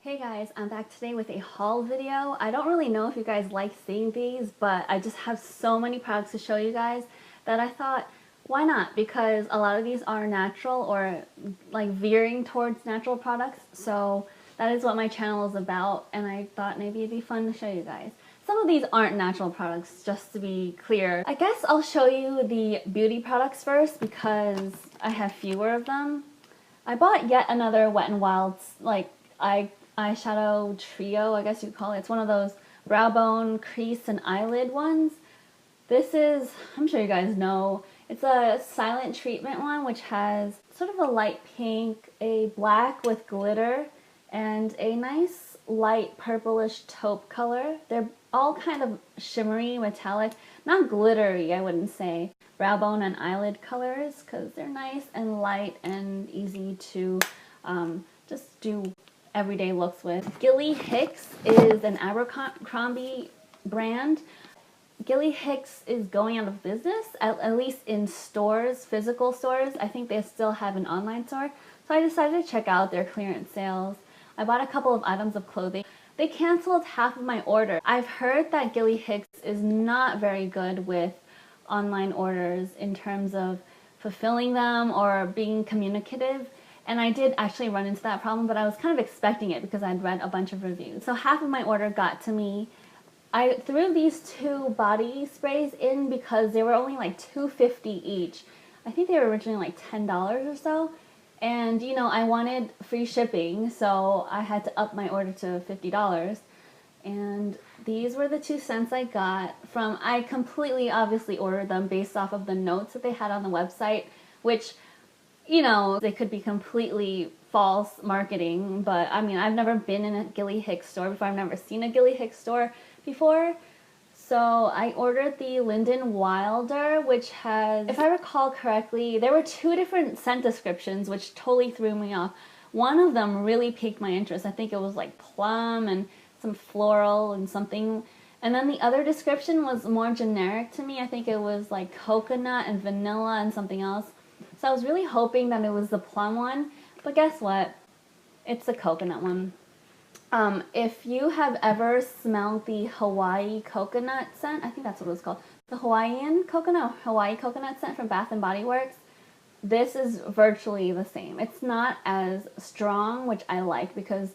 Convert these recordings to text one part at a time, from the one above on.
Hey guys, I'm back today with a haul video. I don't really know if you guys like seeing these, but I just have so many products to show you guys that I thought, why not? Because a lot of these are natural or like veering towards natural products, so that is what my channel is about, and I thought maybe it'd be fun to show you guys. Some of these aren't natural products, just to be clear. I guess I'll show you the beauty products first because I have fewer of them. I bought yet another Wet n Wild's eyeshadow trio, I guess you'd call it. It's one of those brow bone, crease, and eyelid ones. This is, I'm sure you guys know, it's a silent treatment one which has sort of a light pink, a black with glitter, and a nice light purplish taupe color. They're all kind of shimmery, metallic, not glittery, I wouldn't say. Brow bone and eyelid colors because they're nice and light and easy to just do everyday looks with. Gilly Hicks is an Abercrombie brand. Gilly Hicks is going out of business, at least in stores, physical stores. I think they still have an online store. So I decided to check out their clearance sales. I bought a couple of items of clothing. They canceled half of my order. I've heard that Gilly Hicks is not very good with online orders in terms of fulfilling them or being communicative. And I did actually run into that problem, but I was kind of expecting it because I'd read a bunch of reviews. So half of my order got to me. I threw these two body sprays in because they were only like $2.50 each. I think they were originally like $10 or so. And you know, I wanted free shipping, so I had to up my order to $50. And these were the 2 cents I got from, I completely obviously ordered them based off of the notes that they had on the website, which, you know, they could be completely false marketing, but I mean, I've never been in a Gilly Hicks store before. I've never seen a Gilly Hicks store before. So I ordered the Linden Wylder, which has, if I recall correctly, there were 2 different scent descriptions, which totally threw me off. One of them really piqued my interest. I think it was like plum and some floral and something. And then the other description was more generic to me. I think it was like coconut and vanilla and something else. So I was really hoping that it was the plum one, but guess what? It's the coconut one. If you have ever smelled the Hawaii coconut scent, I think that's what it was called, the Hawaii coconut scent from Bath & Body Works, this is virtually the same. It's not as strong, which I like because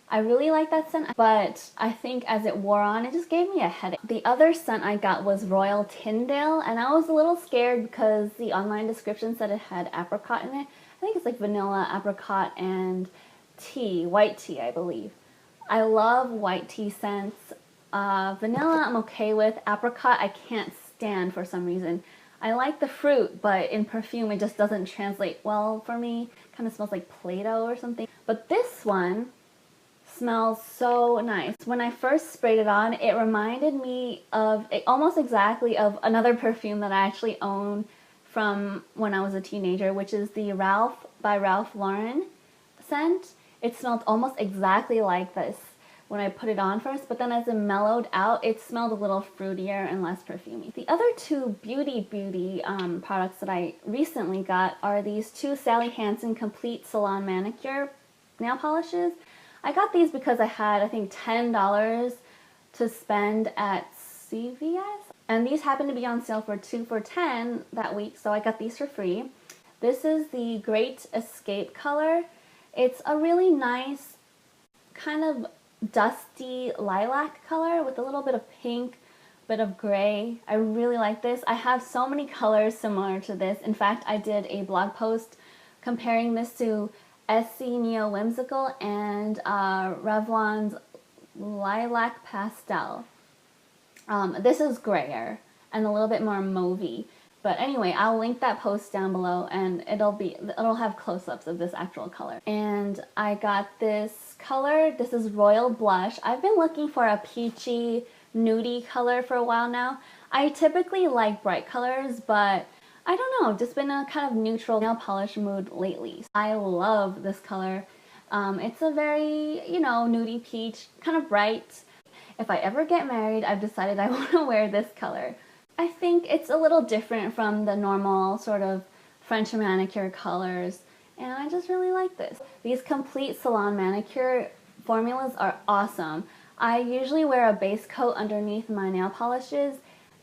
I really like that scent, but I think as it wore on, it just gave me a headache. The other scent I got was Royal Tindale, and I was a little scared because the online description said it had apricot in it. I think it's like vanilla, apricot, and tea, white tea, I believe. I love white tea scents. Vanilla I'm okay with. Apricot I can't stand for some reason. I like the fruit, but in perfume it just doesn't translate well for me. Kind of smells like Play-Doh or something. But this one smells so nice. When I first sprayed it on, it reminded me of almost exactly of another perfume that I actually own from when I was a teenager, which is the Ralph by Ralph Lauren scent. It smelled almost exactly like this when I put it on first, but then as it mellowed out, it smelled a little fruitier and less perfumey. The other 2 beauty products that I recently got are these 2 Sally Hansen Complete Salon Manicure nail polishes. I got these because I had, I think, $10 to spend at CVS, and these happened to be on sale for 2 for $10 that week, so I got these for free. This is the Great Escape color. It's a really nice kind of dusty lilac color with a little bit of pink, bit of gray. I really like this. I have so many colors similar to this. In fact, I did a blog post comparing this to SC Neo Whimsical and Revlon's Lilac Pastel. This is grayer and a little bit more mauvey. But anyway, I'll link that post down below and it'll have close-ups of this actual color. And I got this color. This is Royal Blush. I've been looking for a peachy, nudie color for a while now. I typically like bright colors, but I don't know, just been a kind of neutral nail polish mood lately. I love this color. It's a very, you know, nudie peach, kind of bright. If I ever get married, I've decided I want to wear this color. I think it's a little different from the normal sort of French manicure colors, and I just really like this. These Complete Salon Manicure formulas are awesome. I usually wear a base coat underneath my nail polishes,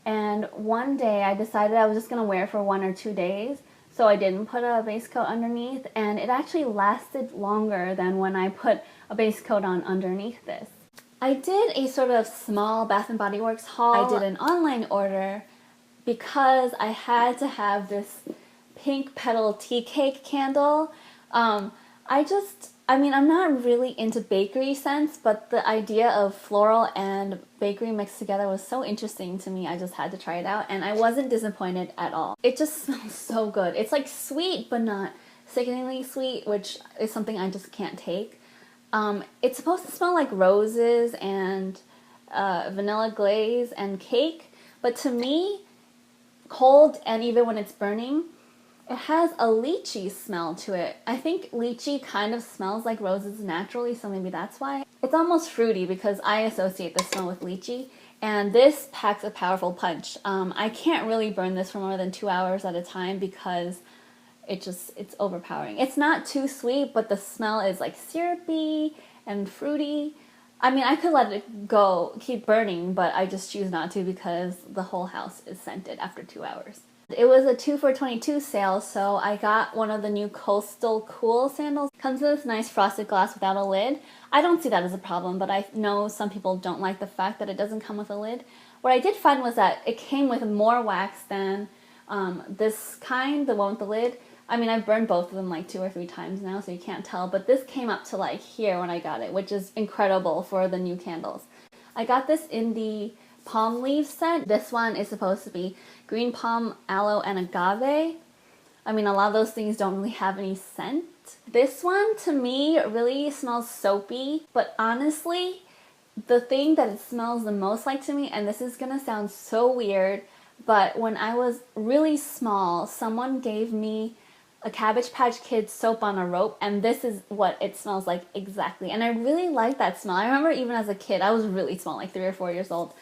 and one day I decided I was just going to wear it for 1 or 2 days, so I didn't put a base coat underneath, and it actually lasted longer than when I put a base coat on underneath this. I did a sort of small Bath & Body Works haul. I did an online order because I had to have this pink petal tea cake candle. I mean, I'm not really into bakery scents, but the idea of floral and bakery mixed together was so interesting to me. I just had to try it out, and I wasn't disappointed at all. It just smells so good. It's like sweet, but not sickeningly sweet, which is something I just can't take. It's supposed to smell like roses and vanilla glaze and cake, but to me, cold and even when it's burning, it has a lychee smell to it. I think lychee kind of smells like roses naturally, so maybe that's why. It's almost fruity because I associate the smell with lychee, and this packs a powerful punch. I can't really burn this for more than 2 hours at a time because it's overpowering. It's not too sweet, but the smell is like syrupy and fruity. I mean, I could let it go, keep burning, but I just choose not to because the whole house is scented after 2 hours. It was a 2 for $22 sale, so I got one of the new Coastal Cool sandals. Comes with this nice frosted glass without a lid. I don't see that as a problem, but I know some people don't like the fact that it doesn't come with a lid. What I did find was that it came with more wax than this kind, the one with the lid. I mean, I've burned both of them like 2 or 3 times now, so you can't tell, but this came up to like here when I got it, which is incredible for the new candles. I got this in the palm leaf scent. This one is supposed to be green palm, aloe, and agave. I mean, a lot of those things don't really have any scent. This one, to me, really smells soapy, but honestly, the thing that it smells the most like to me, and this is gonna sound so weird, but when I was really small, someone gave me a Cabbage Patch Kids soap on a rope, and this is what it smells like exactly. And I really like that smell. I remember even as a kid, I was really small, like 3 or 4 years old.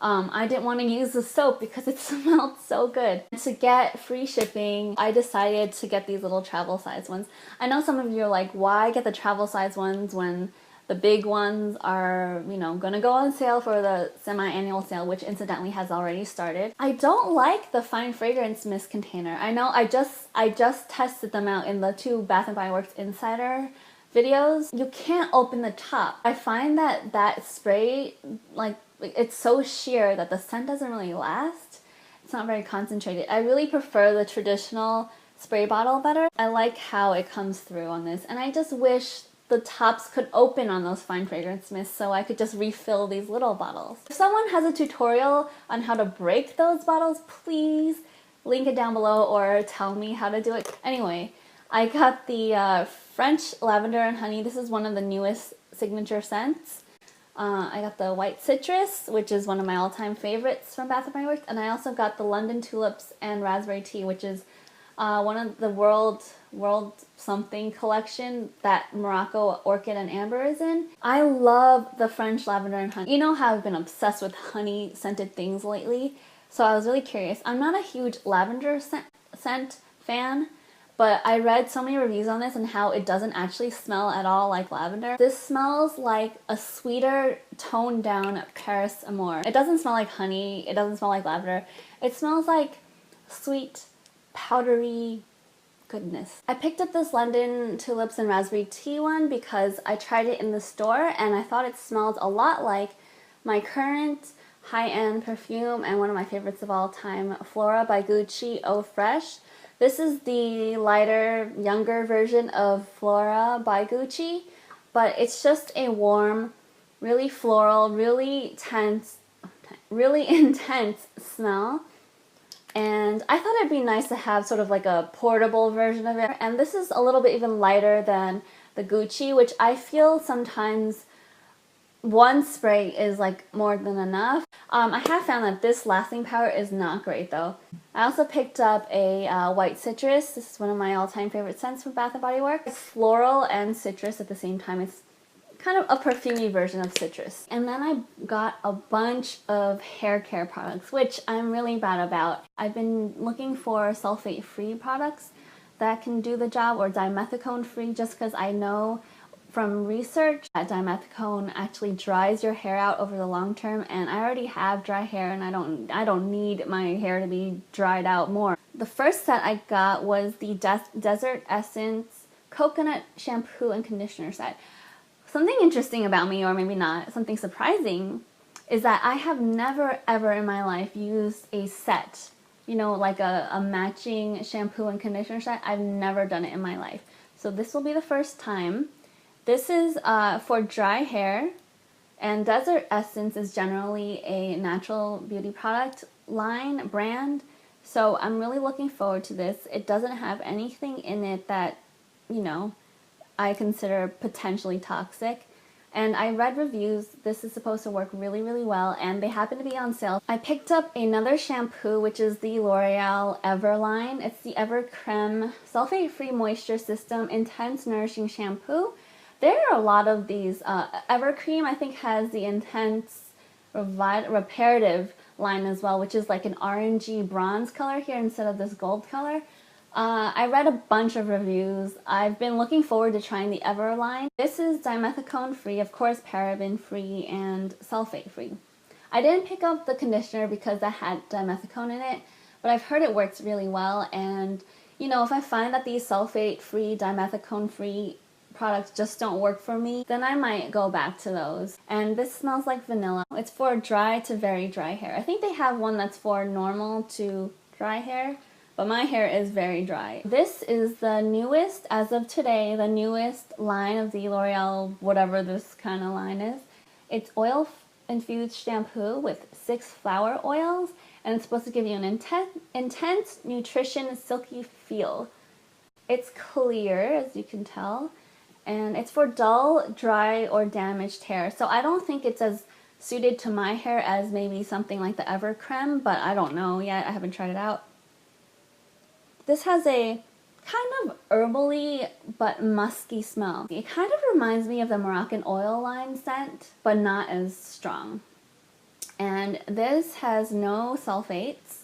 I didn't want to use the soap because it smelled so good. To get free shipping, I decided to get these little travel size ones. I know some of you are like, why get the travel size ones when the big ones are, you know, gonna go on sale for the semi-annual sale, which incidentally has already started. I don't like the fine fragrance mist container. I know I just tested them out in the 2 Bath & Body Works Insider videos. You can't open the top. I find that spray, like, it's so sheer that the scent doesn't really last. It's not very concentrated. I really prefer the traditional spray bottle better. I like how it comes through on this, and I just wish the tops could open on those fine fragrance mists so I could just refill these little bottles. If someone has a tutorial on how to break those bottles, please link it down below or tell me how to do it. Anyway, I got the French Lavender Honey. This is one of the newest signature scents. I got the White Citrus, which is one of my all-time favorites from Bath & Body Works, and I also got the London Tulips and Raspberry Tea, which is one of the World something collection that Morocco Orchid and Amber is in. I love the French Lavender and Honey. You know how I've been obsessed with honey scented things lately, so I was really curious. I'm not a huge lavender scent fan, but I read so many reviews on this and how it doesn't actually smell at all like lavender. This smells like a sweeter, toned down Paris Amour. It doesn't smell like honey, it doesn't smell like lavender. It smells like sweet, powdery goodness. I picked up this London Tulips and Raspberry Tea one because I tried it in the store and I thought it smelled a lot like my current high-end perfume and one of my favorites of all time, Flora by Gucci Eau Fresh. This is the lighter, younger version of Flora by Gucci, but it's just a warm, really floral, really intense smell. And I thought it'd be nice to have sort of like a portable version of it. And this is a little bit even lighter than the Gucci, which I feel sometimes one spray is like more than enough. I have found that this lasting power is not great though. I also picked up a White Citrus. This is one of my all-time favorite scents from Bath & Body Works. It's floral and citrus at the same time. It's kind of a perfumey version of citrus. And then I got a bunch of hair care products, which I'm really bad about. I've been looking for sulfate-free products that can do the job, or dimethicone-free, just because I know from research that dimethicone actually dries your hair out over the long term, and I already have dry hair and I don't need my hair to be dried out more. The first set I got was the Desert Essence Coconut Shampoo and Conditioner set. Something interesting about me, or maybe not, something surprising, is that I have never ever in my life used a set, you know, like a matching shampoo and conditioner set. I've never done it in my life. So this will be the first time. This is for dry hair, and Desert Essence is generally a natural beauty product line, brand. So I'm really looking forward to this. It doesn't have anything in it that, you know, I consider potentially toxic. And I read reviews. This is supposed to work really, really well, and they happen to be on sale. I picked up another shampoo, which is the L'Oreal Ever line. It's the Ever Creme Sulfate-Free Moisture System Intense Nourishing Shampoo. There are a lot of these. Ever Cream, I think, has the Intense Reparative line as well, which is like an orangey bronze color here instead of this gold color. I read a bunch of reviews. I've been looking forward to trying the Ever line. This is dimethicone free, of course, paraben free, and sulfate free. I didn't pick up the conditioner because that had dimethicone in it, but I've heard it works really well. And you know, if I find that these sulfate free, dimethicone free products just don't work for me, then I might go back to those. And this smells like vanilla. It's for dry to very dry hair. I think they have one that's for normal to dry hair, but my hair is very dry. This is the newest, as of today, the newest line of the L'Oreal, whatever this kind of line is. It's oil-infused shampoo with 6 flower oils, and it's supposed to give you an intense nutrition, silky feel. It's clear, as you can tell, and it's for dull, dry, or damaged hair. So I don't think it's as suited to my hair as maybe something like the Ever Creme, but I don't know yet. I haven't tried it out. This has a kind of herbally but musky smell. It kind of reminds me of the Moroccan Oil line scent, but not as strong. And this has no sulfates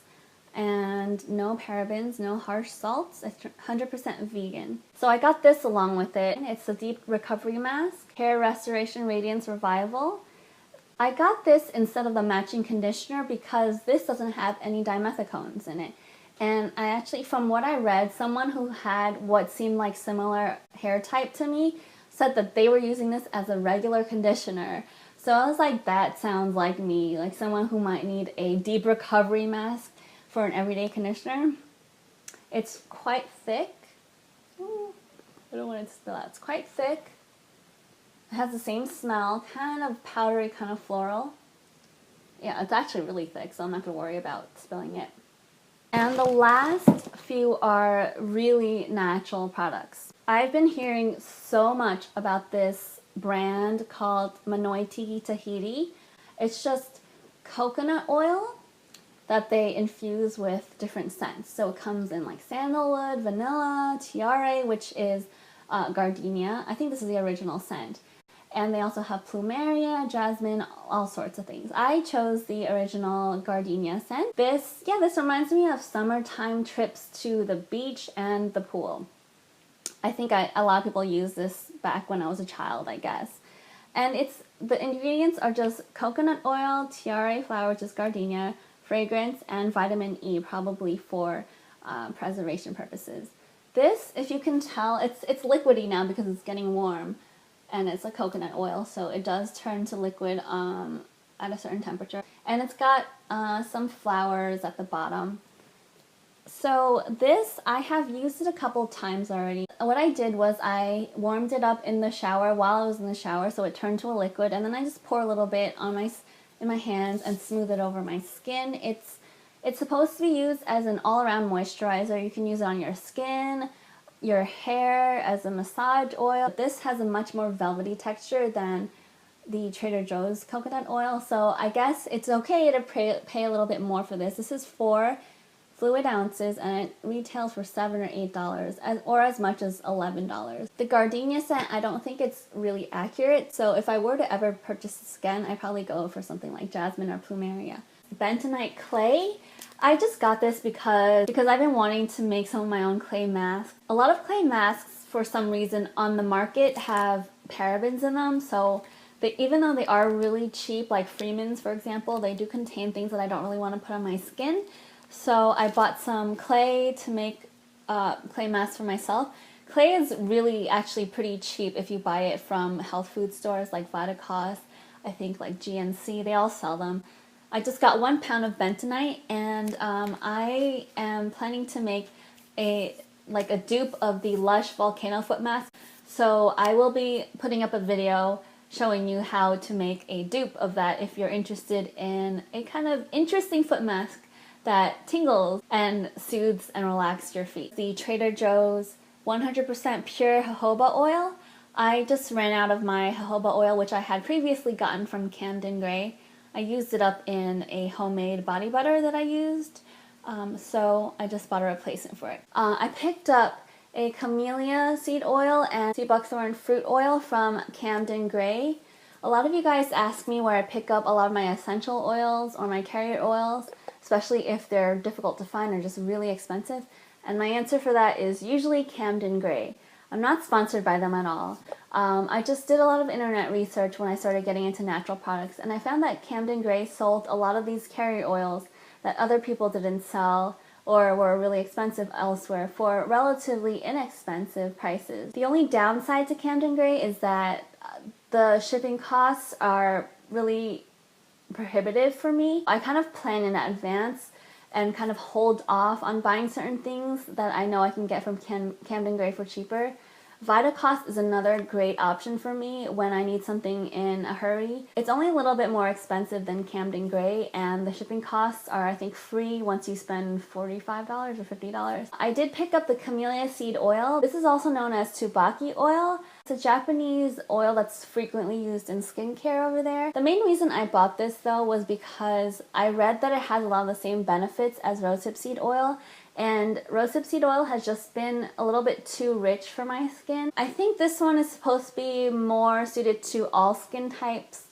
and no parabens, no harsh salts. It's 100% vegan. So I got this along with it. It's a deep recovery mask, hair restoration radiance revival. I got this instead of the matching conditioner because this doesn't have any dimethicones in it. And I actually, from what I read, someone who had what seemed like similar hair type to me said that they were using this as a regular conditioner. So I was like, that sounds like me, like someone who might need a deep recovery mask for an everyday conditioner. It's quite thick. Ooh, I don't want it to spill out. It's quite thick. It has the same smell, kind of powdery, kind of floral. Yeah, it's actually really thick, so I'm not going to worry about spilling it. And the last few are really natural products. I've been hearing so much about this brand called Manoiti Tahiti. It's just coconut oil that they infuse with different scents. So it comes in like sandalwood, vanilla, tiare, which is gardenia. I think this is the original scent. And they also have plumeria, jasmine, all sorts of things. I chose the original gardenia scent. This reminds me of summertime trips to the beach and the pool. I think a lot of people use this back when I was a child, I guess. And the ingredients are just coconut oil, tiare flower, which is gardenia, fragrance, and vitamin E, probably for preservation purposes. This, if you can tell, it's liquidy now because it's getting warm. And it's a coconut oil, so it does turn to liquid at a certain temperature. And it's got some flowers at the bottom. So this, I have used it a couple times already. What I did was I warmed it up in the shower while I was in the shower, so it turned to a liquid, and then I just pour a little bit on in my hands and smooth it over my skin. It's supposed to be used as an all-around moisturizer. You can use it on your skin, your hair, as a massage oil. This has a much more velvety texture than the Trader Joe's coconut oil, so I guess it's okay to pay a little bit more for this. This is 4 fluid ounces and it retails for $7 or $8, or as much as $11. The gardenia scent, I don't think it's really accurate, so if I were to ever purchase this again, I'd probably go for something like jasmine or plumeria. Bentonite clay. I just got this because I've been wanting to make some of my own clay masks. A lot of clay masks, for some reason, on the market have parabens in them, so even though they are really cheap, like Freeman's for example, they do contain things that I don't really want to put on my skin. So I bought some clay to make clay masks for myself. Clay is really actually pretty cheap if you buy it from health food stores like Vitacost, I think like GNC, they all sell them. I just got 1 pound of bentonite, and I am planning to make a dupe of the Lush Volcano Foot Mask. So I will be putting up a video showing you how to make a dupe of that if you're interested in a kind of interesting foot mask that tingles and soothes and relaxes your feet. The Trader Joe's 100% pure jojoba oil. I just ran out of my jojoba oil, which I had previously gotten from Camden Gray. I used it up in a homemade body butter that I used, so I just bought a replacement for it. I picked up a camellia seed oil and sea buckthorn fruit oil from Camden Gray. A lot of you guys ask me where I pick up a lot of my essential oils or my carrier oils, especially if they're difficult to find or just really expensive. And my answer for that is usually Camden Gray. I'm not sponsored by them at all. I just did a lot of internet research when I started getting into natural products, and I found that Camden Gray sold a lot of these carrier oils that other people didn't sell or were really expensive elsewhere for relatively inexpensive prices. The only downside to Camden Gray is that the shipping costs are really prohibitive for me. I kind of plan in advance and kind of hold off on buying certain things that I know I can get from Camden Gray for cheaper. Vitacost is another great option for me when I need something in a hurry. It's only a little bit more expensive than Camden Gray, and the shipping costs are, I think, free once you spend $45 or $50. I did pick up the camellia seed oil. This is also known as tsubaki oil. It's a Japanese oil that's frequently used in skincare over there. The main reason I bought this though was because I read that it has a lot of the same benefits as rosehip seed oil, and rosehip seed oil has just been a little bit too rich for my skin. I think this one is supposed to be more suited to all skin types,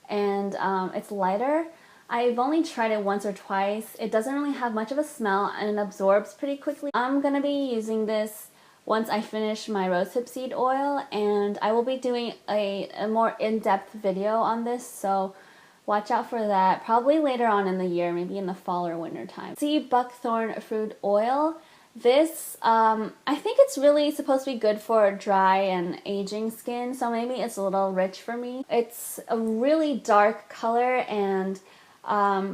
and it's lighter. I've only tried it once or twice. It doesn't really have much of a smell and it absorbs pretty quickly. I'm gonna be using this once I finish my rosehip seed oil, and I will be doing a more in-depth video on this, so watch out for that, probably later on in the year, maybe in the fall or winter time. Sea buckthorn fruit oil. This, I think it's really supposed to be good for dry and aging skin, so maybe it's a little rich for me. It's a really dark color, and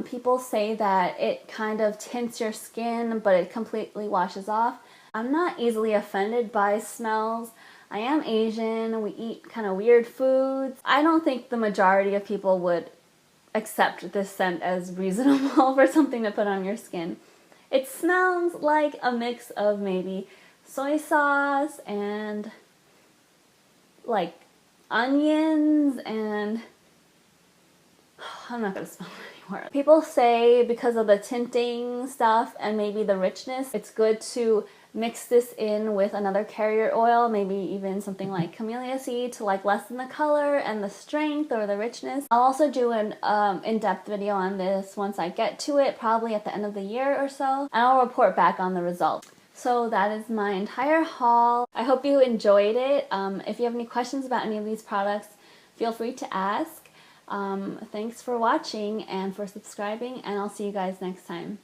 people say that it kind of tints your skin, but it completely washes off. I'm not easily offended by smells. I am Asian, we eat kind of weird foods. I don't think the majority of people would accept this scent as reasonable for something to put on your skin. It smells like a mix of maybe soy sauce and like onions and I'm not gonna smell it anymore. People say because of the tinting stuff and maybe the richness, it's good to mix this in with another carrier oil, maybe even something like camellia seed to like lessen the color and the strength or the richness. I'll also do an in-depth video on this once I get to it, probably at the end of the year or so, and I'll report back on the results. So that is my entire haul. I hope you enjoyed it. If you have any questions about any of these products, feel free to ask. Thanks for watching and for subscribing, and I'll see you guys next time.